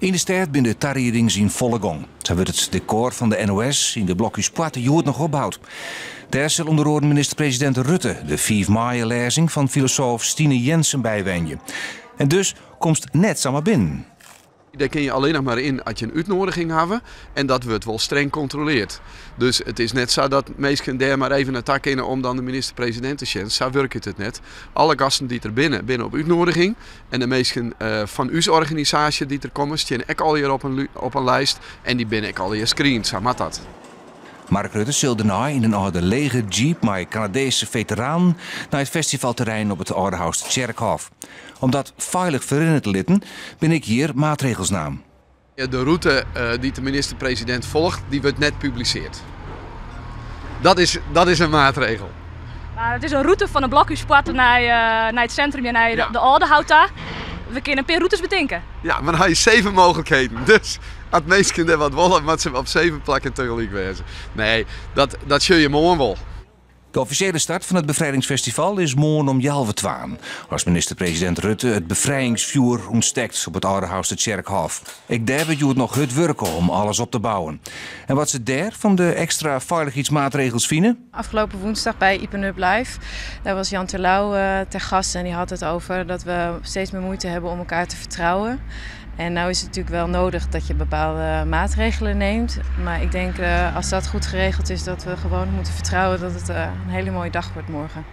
In de stad binnen de tarriering in volle gang. Zo wordt het decor van de NOS in de blokjes Poite Joert nog opbouwd. Daar zal onder andere minister-president Rutte de 5 mei-lezing van filosoof Stine Jensen bijwonen. En dus komt net samen binnen. Daar kun je alleen nog maar in als je een uitnodiging hebben en dat wordt wel streng controleerd. Dus het is net zo dat mensen daar maar even naar kunnen om dan de minister-president te zien. Zo werkt het net. Alle gasten die er binnen op uitnodiging en de mensen van uw organisatie die er komen, staan ook al hier op een lijst en die binnen ook al hier screens. Zo moet dat. Mark Rutte zeilde daarna in een oude lege jeep met Canadese veteraan naar het festivalterrein op het Oudehuis Tjerkhof. Om dat veilig voorin te litten, ben ik hier maatregels naam. De route die de minister-president volgt, die wordt net gepubliceerd. Dat is een maatregel. Nou, het is een route van de blokhuispad naar het centrum en naar de Oudehout. We kunnen per routes bedenken. Ja, maar dan heb je 7 mogelijkheden. Dus als mensen er wat willen, moet ze op 7 plekken tegelijk wezen. Nee, dat zul je morgen wel. De officiële start van het bevrijdingsfestival is morgen om 11:12. Als minister-president Rutte het bevrijdingsvuur ontstekt op het Oudehuis de Tjerkhof. Ik daar wordt nog het werken om alles op te bouwen. En wat ze daar van de extra veiligheidsmaatregels vinden? Afgelopen woensdag bij Ipenup Live, daar was Jan Terlouw ter gast en die had het over dat we steeds meer moeite hebben om elkaar te vertrouwen. En nou is het natuurlijk wel nodig dat je bepaalde maatregelen neemt. Maar ik denk als dat goed geregeld is dat we gewoon moeten vertrouwen dat het een hele mooie dag wordt morgen.